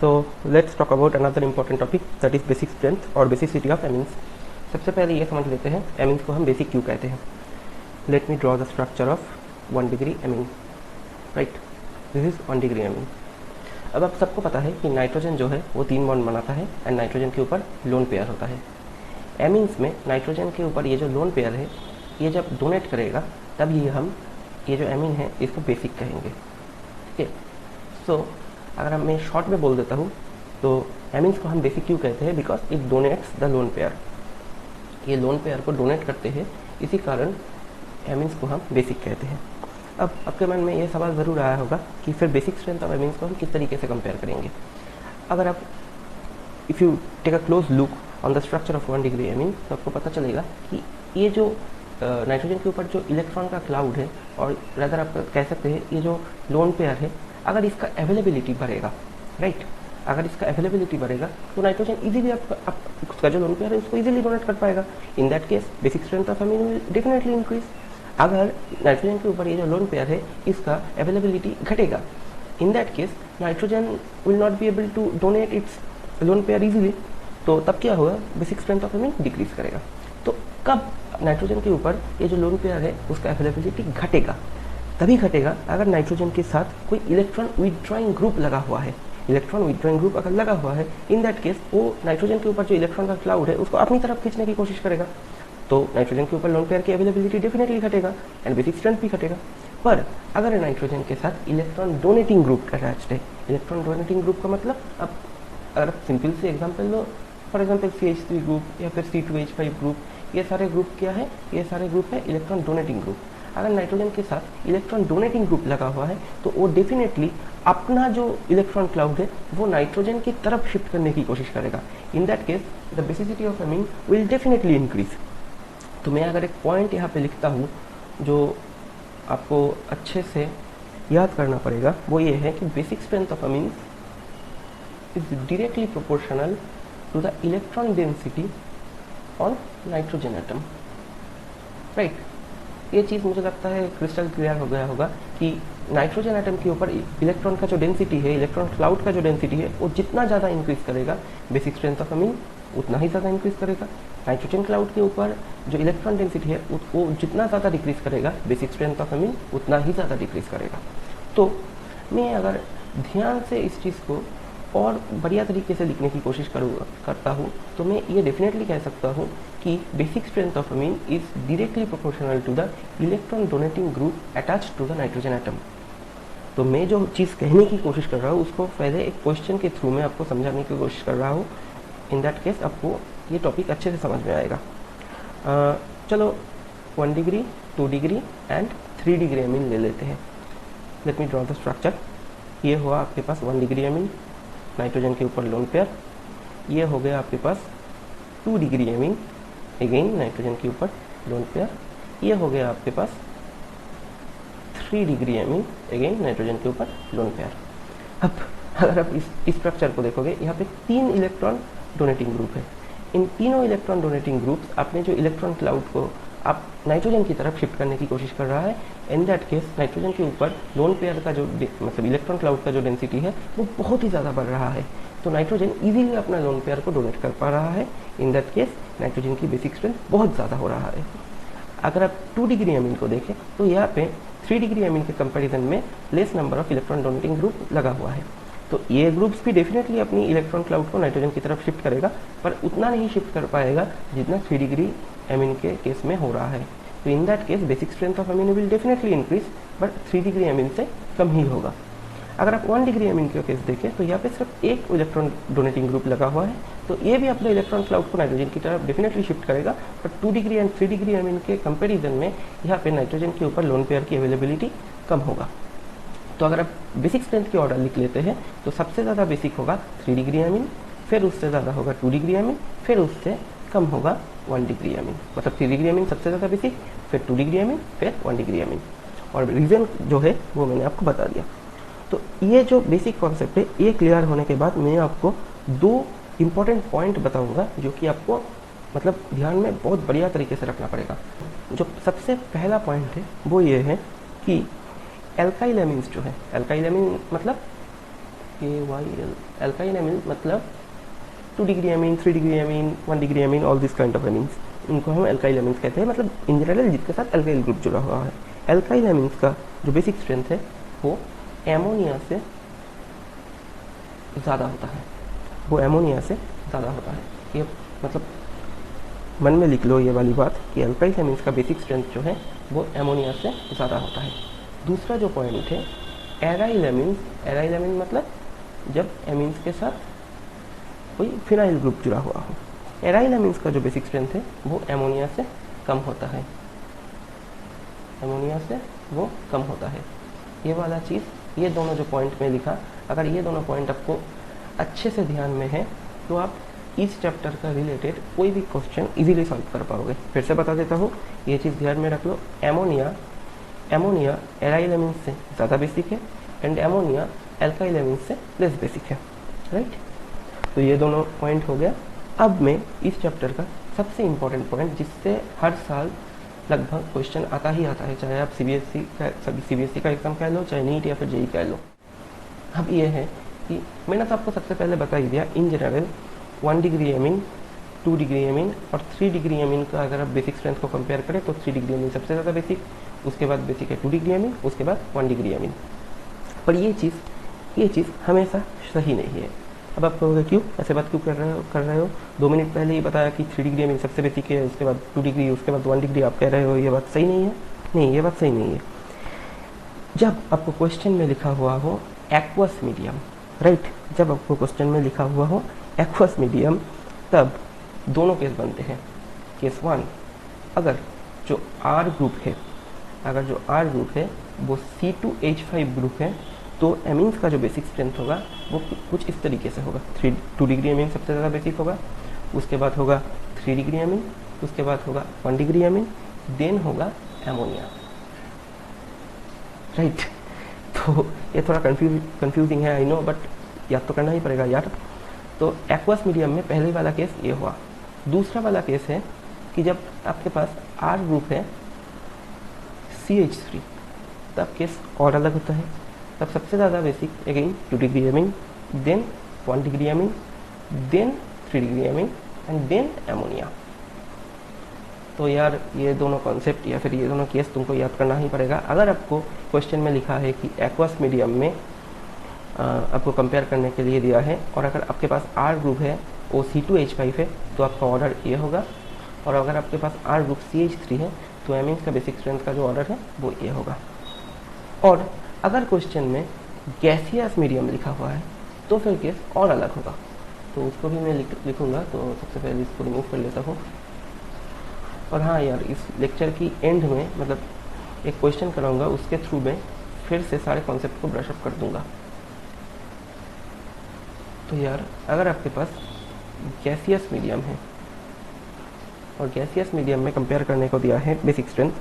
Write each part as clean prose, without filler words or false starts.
तो let's talk about another important topic that is basic strength और basicity of amines. सबसे पहले ये समझ लेते हैं एमीन्स को हम बेसिक क्यों कहते हैं। Let me draw the structure of 1 degree amine. Right, this is 1 degree amine. अब आप सबको पता है कि नाइट्रोजन जो है वो 3 बॉन्ड बनाता है एंड नाइट्रोजन के ऊपर लोन पेयर होता है। एमीन्स में नाइट्रोजन के ऊपर ये जो लोन पेयर है ये जब डोनेट करेगा तब ये जो एमीन है इसको बेसिक कहेंगे। ठीक है, सो अगर मैं शॉर्ट में बोल देता हूँ तो एमीन्स को हम बेसिक क्यों कहते हैं, because it donates the lone pair. ये लोन पेयर को डोनेट करते हैं, इसी कारण एमीन्स को हम बेसिक कहते हैं। अब आपके मन में ये सवाल ज़रूर आया होगा कि फिर बेसिक स्ट्रेंथ ऑफ एमीन्स को हम किस तरीके से कंपेयर करेंगे। अगर आप if you take a close look on the structure of 1 degree amine तो आपको पता चलेगा कि ये जो नाइट्रोजन के ऊपर जो इलेक्ट्रॉन का क्लाउड है, और रदर आप कह सकते हैं ये जो लोन पेयर है, अगर इसका अवेलेबिलिटी बढ़ेगा, राइट, अगर इसका अवेलेबिलिटी बढ़ेगा तो नाइट्रोजन इजीली उसका जो लोन पेयर है उसको इजीली डोनेट कर पाएगा। इन that case basic strength of amine will definitely increase. अगर नाइट्रोजन के ऊपर ये जो लोन पेयर है इसका अवेलेबिलिटी घटेगा, in that case nitrogen will not be able to donate its lone pair easily. तो तब क्या होगा, basic strength of amine decrease करेगा। तो कब नाइट्रोजन के ऊपर ये जो लोन पेयर है उसका अवेलेबिलिटी घटेगा, तभी घटेगा अगर नाइट्रोजन के साथ कोई इलेक्ट्रॉन विथड्रॉइंग ग्रुप लगा हुआ है। इलेक्ट्रॉन विथड्रॉइंग ग्रुप अगर लगा हुआ है, इन दैट केस वो नाइट्रोजन के ऊपर जो इलेक्ट्रॉन का क्लाउड है उसको अपनी तरफ खींचने की कोशिश करेगा, तो नाइट्रोजन के ऊपर लोन पेयर की अवेलेबिलिटी डेफिनेटली घटेगा एंड बेसिक स्ट्रेंथ भी घटेगा। पर अगर नाइट्रोजन के साथ इलेक्ट्रॉन डोनेटिंग ग्रुप अटैच्ड है, इलेक्ट्रॉन डोनेटिंग ग्रुप का मतलब अब अगर सिंपल से example low, for example CH3 group या फिर C2H5 ग्रुप, ये सारे ग्रुप क्या है, ये सारे ग्रुप है इलेक्ट्रॉन डोनेटिंग ग्रुप। अगर नाइट्रोजन के साथ इलेक्ट्रॉन डोनेटिंग ग्रुप लगा हुआ है तो वो डेफिनेटली अपना जो इलेक्ट्रॉन क्लाउड है वो नाइट्रोजन की तरफ शिफ्ट करने की कोशिश करेगा। इन that case the basicity of amine will definitely increase. तो मैं अगर एक पॉइंट यहाँ पे लिखता हूँ जो आपको अच्छे से याद करना पड़ेगा, वो ये है कि basic strength of amine is directly proportional to the electron density on nitrogen atom. Right, ये चीज़ मुझे लगता है क्रिस्टल क्लियर हो गया होगा कि नाइट्रोजन एटम के ऊपर इलेक्ट्रॉन का जो डेंसिटी है, इलेक्ट्रॉन क्लाउड का जो डेंसिटी है, वो जितना ज़्यादा इंक्रीज करेगा बेसिक स्ट्रेंथ ऑफ एमीन उतना ही ज़्यादा इंक्रीज करेगा। नाइट्रोजन क्लाउड के ऊपर जो इलेक्ट्रॉन डेंसिटी है वो जितना ज़्यादा डिक्रीज करेगा बेसिक स्ट्रेंथ ऑफ एमीन उतना ही ज़्यादा डिक्रीज करेगा। तो मैं अगर ध्यान से इस चीज़ को और बढ़िया तरीके से लिखने की कोशिश करता हूँ तो मैं ये डेफिनेटली कह सकता हूँ कि basic strength of amine is directly proportional to the electron donating group attached to the nitrogen atom. तो मैं जो चीज़ कहने की कोशिश कर रहा हूँ उसको पहले एक क्वेश्चन के थ्रू मैं आपको समझाने की कोशिश कर रहा हूँ। इन दैट केस आपको ये टॉपिक अच्छे से समझ में आएगा। चलो 1 degree, 2 degree and 3 degree amine ले लेते हैं। Let me draw the structure. ये हुआ आपके पास 1 डिग्री एमीन, नाइट्रोजन के ऊपर लोन पेयर। ये हो गया आपके पास 2 डिग्री एमीन, अगेन नाइट्रोजन के ऊपर लोन पेयर। ये हो गया आपके पास 3 डिग्री एमीन, अगेन नाइट्रोजन के ऊपर लोन पेयर। अब अगर आप इस स्ट्रक्चर को देखोगे, यहाँ पे 3 इलेक्ट्रॉन डोनेटिंग ग्रुप है। इन तीनों इलेक्ट्रॉन डोनेटिंग ग्रुप्स अपने जो इलेक्ट्रॉन क्लाउड को आप नाइट्रोजन की तरफ शिफ्ट करने की कोशिश कर रहा है। इन दैट केस नाइट्रोजन के ऊपर लोन पेयर का जो मतलब इलेक्ट्रॉन क्लाउड का जो डेंसिटी है वो बहुत ही ज़्यादा बढ़ रहा है, तो नाइट्रोजन इजीली अपना लोन पेयर को डोनेट कर पा रहा है। इन दैट केस नाइट्रोजन की बेसिक स्ट्रेंथ बहुत ज़्यादा हो रहा है। अगर आप 2 डिग्री एमीन को देखें तो यहाँ पे 3 डिग्री एमीन के कंपैरिजन में less number of electron donating group लगा हुआ है, तो ये ग्रुप्स भी डेफिनेटली अपनी इलेक्ट्रॉन क्लाउड को नाइट्रोजन की तरफ शिफ्ट करेगा, पर उतना नहीं शिफ्ट कर पाएगा जितना 3 डिग्री एमीन के केस में हो रहा है। तो इन that case basic strength of amine will definitely increase, but 3 degree amine से कम ही होगा। अगर आप 1 डिग्री एमीन का केस देखें तो यहाँ पे सिर्फ एक इलेक्ट्रॉन डोनेटिंग ग्रुप लगा हुआ है, तो ये भी अपने इलेक्ट्रॉन क्लाउड को नाइट्रोजन की तरफ डेफिनेटली शिफ्ट करेगा, but 2 degree and 3 degree amine के कंपेरिजन में यहाँ पे नाइट्रोजन के ऊपर लोन पेयर की अवेलेबिलिटी कम होगा। तो अगर आप बेसिक स्ट्रेंथ की ऑर्डर लिख लेते हैं तो सबसे ज़्यादा बेसिक होगा 3 डिग्री एमीन, फिर उससे ज़्यादा होगा 2 डिग्री एमीन, फिर उससे कम होगा 1 डिग्री एमीन। मतलब 3 डिग्री एमीन सबसे ज़्यादा बेसिक, फिर 2 डिग्री एमीन, फिर 1 डिग्री एमीन। और रीज़न जो है वो मैंने आपको बता दिया। तो ये जो बेसिक कॉन्सेप्ट है ये क्लियर होने के बाद मैं आपको 2 इम्पॉर्टेंट पॉइंट बताऊंगा जो कि आपको मतलब ध्यान में बहुत बढ़िया तरीके से रखना पड़ेगा। जो सबसे पहला पॉइंट है वो ये है कि एल्काइल एमीन्स जो है, एल्काइल एमीन मतलब KYL, अल्काइल एमीन मतलब 2 degree amine, 3 degree amine, 1 degree amine, all this kind of amines, इनको हम अल्काइल एमीन्स कहते हैं, मतलब इन जनरल जिसके साथ अल्काइल ग्रुप जुड़ा हुआ है। अल्काइल एमीन्स का जो बेसिक स्ट्रेंथ है वो एमोनिया से ज़्यादा होता है, वो एमोनिया से ज़्यादा होता है। ये मतलब मन में लिख लो ये वाली बात कि अल्काइल एमीन्स का बेसिक स्ट्रेंथ जो है वो एमोनिया से ज़्यादा होता है। दूसरा जो पॉइंट है एराइल एमीन्स, एराइल एमीन मतलब जब एमीन्स के साथ कोई फिनाइल ग्रुप जुड़ा हुआ हो। एराइल एमीन्स का जो बेसिक स्ट्रेंथ है वो एमोनिया से कम होता है, एमोनिया से वो कम होता है। ये वाला चीज़, ये दोनों जो पॉइंट में लिखा, अगर ये दोनों पॉइंट आपको अच्छे से ध्यान में है तो आप इस चैप्टर का रिलेटेड कोई भी क्वेश्चन इजीली सॉल्व कर पाओगे। फिर से बता देता हूँ, ये चीज़ ध्यान में रख लो, एमोनिया एराइल एमीन्स से ज़्यादा बेसिक है एंड एमोनिया अल्काइल एमीन्स से लेस बेसिक है, राइट। तो ये दोनों पॉइंट हो गया। अब मैं इस चैप्टर का सबसे इम्पोर्टेंट पॉइंट, जिससे हर साल लगभग क्वेश्चन आता ही आता है, चाहे आप सीबीएसई का एग्जाम कह लो, चाहे नीट या फिर जेई कह लो। अब ये है कि मैंने तो आपको सबसे पहले बता ही दिया, in general 1 degree amine, 2 degree amine और 3 डिग्री एमीन का अगर आप बेसिक स्ट्रेंथ को कंपेयर करें तो 3 डिग्री एमीन सबसे ज़्यादा बेसिक, उसके बाद बेसिक है 2 डिग्री एमीन, उसके बाद 1 डिग्री एमीन। पर ये चीज़ हमेशा सही नहीं है। अब आप कहोगे क्यों, ऐसे बात क्यों कर रहे हो 2 मिनट पहले ही बताया कि 3 डिग्री एमीन सबसे बेसिक है, उसके बाद 2 डिग्री, उसके बाद 1 डिग्री, आप कह रहे हो ये बात सही नहीं है। नहीं, ये बात सही नहीं है। जब आपको क्वेश्चन में लिखा हुआ हो एक्वस मीडियम, राइट, जब आपको क्वेश्चन में लिखा हुआ हो एक्वस मीडियम, तब दोनों केस बनते हैं। केस 1, अगर जो R ग्रुप है वो C2H5 ग्रुप है तो एमीन्स का जो बेसिक स्ट्रेंथ होगा वो कुछ इस तरीके से होगा। 2 डिग्री एमीन सबसे ज़्यादा बेसिक होगा, उसके बाद होगा 3 डिग्री एमीन, उसके बाद होगा 1 डिग्री एमीन, देन होगा एमोनिया, राइट। तो ये थोड़ा कंफ्यूजिंग है, आई नो, बट याद तो करना ही पड़ेगा यार। तो एक्वस मीडियम में पहले वाला केस ये हुआ। दूसरा वाला केस है कि जब आपके पास R ग्रुप है CH3, तब केस और अलग होता है। तब सबसे ज़्यादा basic again 2 degree amine, then 1 degree amine, then 3 degree amine and then ammonia. तो यार ये दोनों कॉन्सेप्ट या फिर ये दोनों केस तुमको याद करना ही पड़ेगा। अगर आपको क्वेश्चन में लिखा है कि एक्वस मीडियम में आपको कंपेयर करने के लिए दिया है और अगर आपके पास R ग्रुप है वो C2H5 है तो आपका ऑर्डर ये होगा, और अगर आपके पास R ग्रुप CH3 है तो एमीन्स का बेसिक स्ट्रेंथ का जो ऑर्डर है वो ये होगा। और अगर क्वेश्चन में गैसियस मीडियम लिखा हुआ है तो फिर केस और अलग होगा, तो उसको भी मैं लिखूँगा। तो सबसे पहले इसको रिमूव कर लेता हूँ। और हाँ यार, इस लेक्चर की एंड में मतलब एक क्वेश्चन कराऊंगा, उसके थ्रू में फिर से सारे कॉन्सेप्ट को ब्रश अप कर दूंगा। तो यार अगर आपके पास गैसियस मीडियम है और गैसियस मीडियम में कंपेयर करने को दिया है बेसिक स्ट्रेंथ,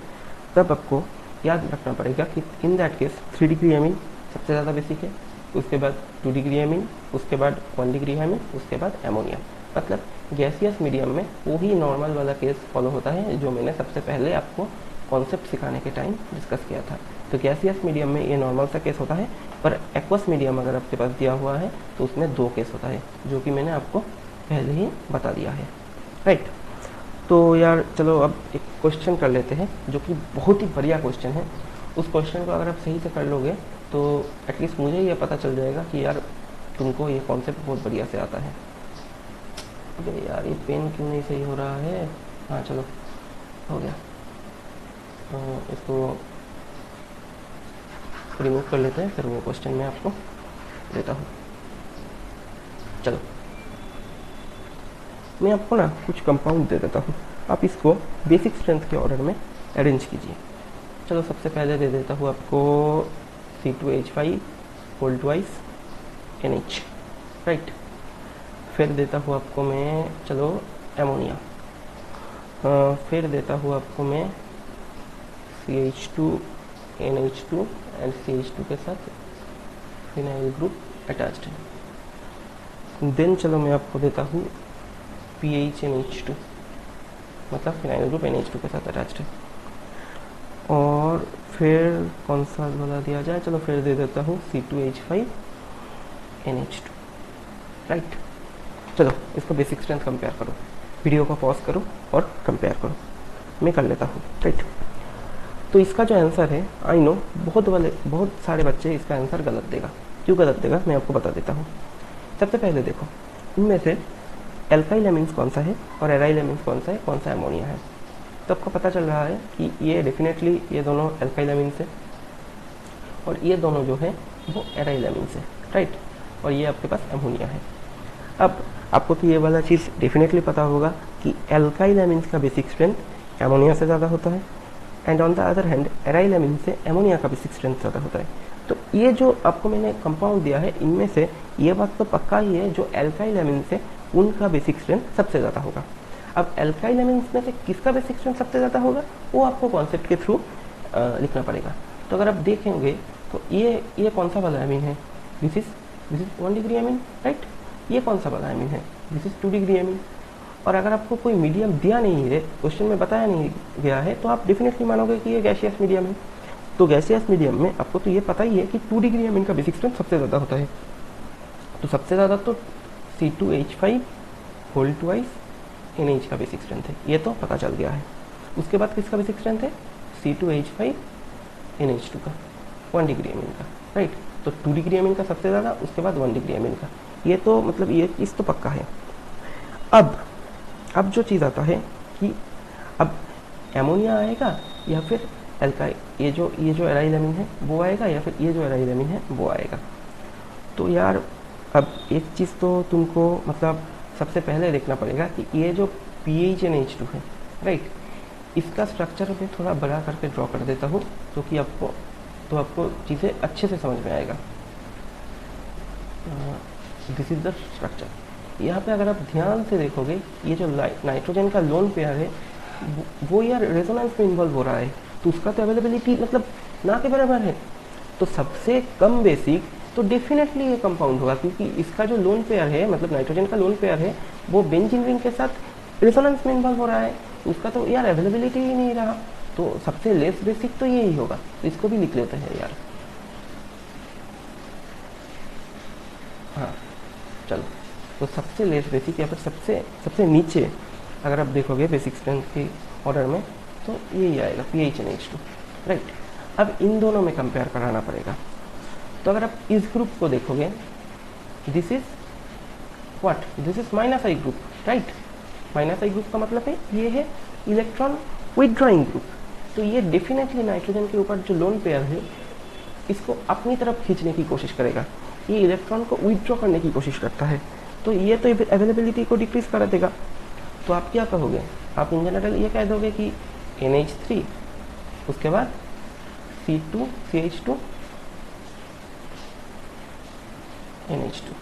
तब आपको याद रखना पड़ेगा कि इन दैट केस 3 डिग्री एमीन सबसे ज़्यादा बेसिक है, उसके बाद 2 डिग्री एमीन, उसके बाद 1 डिग्री एमीन, उसके बाद एमोनिया। मतलब गैसियस मीडियम में वही नॉर्मल वाला केस फॉलो होता है जो मैंने सबसे पहले आपको कॉन्सेप्ट सिखाने के टाइम डिस्कस किया था। तो गैसियस मीडियम में ये नॉर्मल सा केस होता है, पर एक्वस मीडियम अगर आपके पास दिया हुआ है तो उसमें 2 केस होता है, जो कि मैंने आपको पहले ही बता दिया है, राइट। तो यार चलो अब एक क्वेश्चन कर लेते हैं जो कि बहुत ही बढ़िया क्वेश्चन है। उस क्वेश्चन को अगर आप सही से कर लोगे तो एटलीस्ट मुझे ये पता चल जाएगा कि यार तुमको ये कॉन्सेप्ट बहुत बढ़िया से आता है। अरे यार ये पेन क्यों नहीं सही हो रहा है। हाँ चलो हो गया, तो इसको रिमूव कर लेते हैं, फिर वो क्वेश्चन मैं आपको देता हूँ। चलो मैं आपको ना कुछ कंपाउंड दे देता हूँ, आप इसको बेसिक स्ट्रेंथ के ऑर्डर में अरेंज कीजिए। चलो सबसे पहले दे देता हूँ आपको C2H5 whole twice NH, right. फिर देता हूँ आपको मैं चलो एमोनिया, फिर देता हूँ आपको मैं CH2 NH2 एंड CH2 के साथ फिनाइल ग्रुप अटैच्ड है। देन चलो मैं आपको देता हूँ PHNH2, मतलब फिनाइल ग्रुप NH2 के साथ अटैच्ड है। और फिर कौन सा वाला दिया जाए, चलो फिर दे देता हूँ C2H5 NH2, राइट। चलो इसको बेसिक स्ट्रेंथ कंपेयर करो, वीडियो को पॉज करो और कंपेयर करो, मैं कर लेता हूँ, राइट। तो इसका जो आंसर है, आई नो बहुत सारे बच्चे इसका आंसर गलत देगा। क्यों गलत देगा मैं आपको बता देता हूँ। सबसे पहले देखो, इनमें से एल्काइल एमीन्स कौन सा है और एराइल एमीन्स कौन सा है, कौन सा अमोनिया है। तो आपको पता चल रहा है कि ये डेफिनेटली ये दोनों एल्काइल एमीन्स है और ये दोनों जो है वो एराइल एमीन्स है, राइट। और ये आपके पास अमोनिया है। अब आपको तो ये वाला चीज़ डेफिनेटली पता होगा कि एल्काइल एमीन्स का बेसिक स्ट्रेंथ अमोनिया से ज़्यादा होता है and on the other hand aryl amine से अमोनिया का बेसिक स्ट्रेंथ ज़्यादा होता है। तो ये जो आपको मैंने कंपाउंड दिया है, इनमें से ये बात तो पक्का ही है जो एल्काइल एमीन से उनका बेसिक स्ट्रेंथ सबसे ज़्यादा होगा। अब एल्काइल एमीन्स में से किसका बेसिक स्ट्रेंथ सबसे ज़्यादा होगा वो आपको कॉन्सेप्ट के थ्रू लिखना पड़ेगा। तो अगर आप देखेंगे तो ये कौन सा वाला एमीन है, this is 1 degree amine, right. ये कौन सा वाला एमीन है, दिस इज 2 डिग्री एमीन। और अगर आपको कोई मीडियम दिया नहीं है, क्वेश्चन में बताया नहीं गया है, तो आप डेफिनेटली मानोगे कि ये गैसियस मीडियम है। तो गैसियस मीडियम में आपको तो ये पता ही है कि 2 डिग्री एमीन का बेसिक स्ट्रेंथ सबसे ज़्यादा होता है। तो सबसे ज़्यादा तो C2H5 होल ट्वाइस NH का बेसिक स्ट्रेंथ है, ये तो पता चल गया है। उसके बाद किसका बेसिक स्ट्रेंथ है, C2H5 NH2 का, 1 डिग्री एमीन का, राइट। तो 2 डिग्री एमीन का सबसे ज़्यादा, उसके बाद 1 डिग्री एमीन का। ये तो मतलब ये चीज़ तो पक्का है। अब जो चीज़ आता है कि अब एमोनिया आएगा या फिर एल्काइल, ये जो एराइल एमीन है वो आएगा या फिर ये जो एराइल एमीन है वो आएगा। तो यार अब एक चीज़ तो तुमको मतलब सबसे पहले देखना पड़ेगा कि ये जो PHNH2 है, राइट, इसका स्ट्रक्चर मैं थोड़ा बड़ा करके ड्रॉ कर देता हूँ कि आपको चीज़ें अच्छे से समझ में आएगा। This is the structure. यहाँ पे अगर आप ध्यान से देखोगे, ये जो नाइट्रोजन का लोन पेयर है वो यार रेजोनेंस में इन्वॉल्व हो रहा है, तो उसका तो अवेलेबिलिटी मतलब ना के बराबर है। तो सबसे कम बेसिक तो डेफिनेटली ये कंपाउंड होगा, क्योंकि इसका जो लोन पेयर है, मतलब नाइट्रोजन का लोन पेयर है, वो बेंजीन रिंग के साथ रेजोनेंस में इन्वॉल्व हो रहा है, उसका तो यार अवेलेबिलिटी ही नहीं रहा। तो सबसे लेस बेसिक तो यही होगा, तो इसको भी लिख लेते हैं यार। हाँ चलो, तो सबसे लेस बेसिक या फिर सबसे नीचे अगर आप देखोगे बेसिक स्ट्रेंथ के ऑर्डर में, तो यही आएगा PHNH2, राइट। अब इन दोनों में कंपेयर कराना पड़ेगा। तो अगर आप इस ग्रुप को देखोगे, this is what, this is -I group, right. -I group का मतलब है ये है इलेक्ट्रॉन विथड्रॉइंग ग्रुप। तो ये डेफिनेटली नाइट्रोजन के ऊपर जो लोन पेयर है इसको अपनी तरफ खींचने की कोशिश करेगा, ये इलेक्ट्रॉन को विथड्रॉ करने की कोशिश करता है। तो ये तो अवेलेबिलिटी को डिक्रीज कर देगा। तो आप क्या कहोगे, आप इन जनरल ये कह दोगे कि NH3, उसके बाद C2CH2 NH2,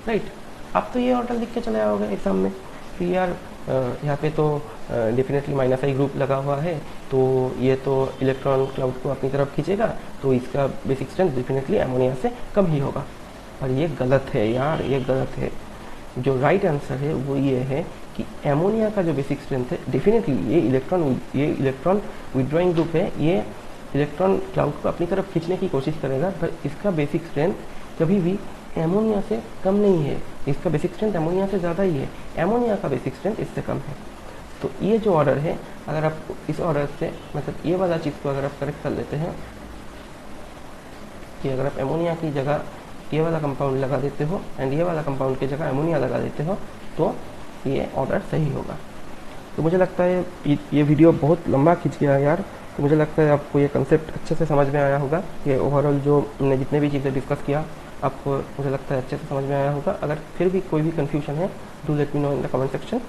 राइट। आप तो ये ऑर्डर लिख के चले आओगे एग्जाम में कि यार यहाँ पे तो डेफिनेटली -I ग्रुप लगा हुआ है, तो ये तो इलेक्ट्रॉन क्लाउड को अपनी तरफ खींचेगा, तो इसका बेसिक स्ट्रेंथ डेफिनेटली अमोनिया से कम ही होगा। और ये गलत है यार, ये गलत है। जो राइट आंसर है वो ये है कि एमोनिया का जो बेसिक स्ट्रेंथ है, डेफिनेटली ये इलेक्ट्रॉन विथड्रॉइंग ग्रुप है, ये इलेक्ट्रॉन क्लाउड को अपनी तरफ खींचने की कोशिश करेगा, पर इसका बेसिक स्ट्रेंथ कभी भी एमोनिया से कम नहीं है, इसका बेसिक स्ट्रेंथ एमोनिया से ज़्यादा ही है, एमोनिया का बेसिक स्ट्रेंथ इससे कम है। तो ये जो ऑर्डर है, अगर आप इस ऑर्डर से मतलब ये वाला चीज़ को अगर आप करेक्ट कर लेते हैं कि अगर आप एमोनिया की जगह ये वाला कंपाउंड लगा देते हो एंड ये वाला कंपाउंड की जगह एमोनिया लगा देते हो, तो ये ऑर्डर सही होगा। तो मुझे लगता है ये वीडियो बहुत लंबा खींच गया यार, तो मुझे लगता है आपको ये कंसेप्ट अच्छे से समझ में आया होगा। ये ओवरऑल जो हमने जितने भी चीज़ें डिस्कस किया, आपको मुझे लगता है अच्छे से समझ में आया होगा। अगर फिर भी कोई भी कन्फ्यूजन है, do let me know in the comment section.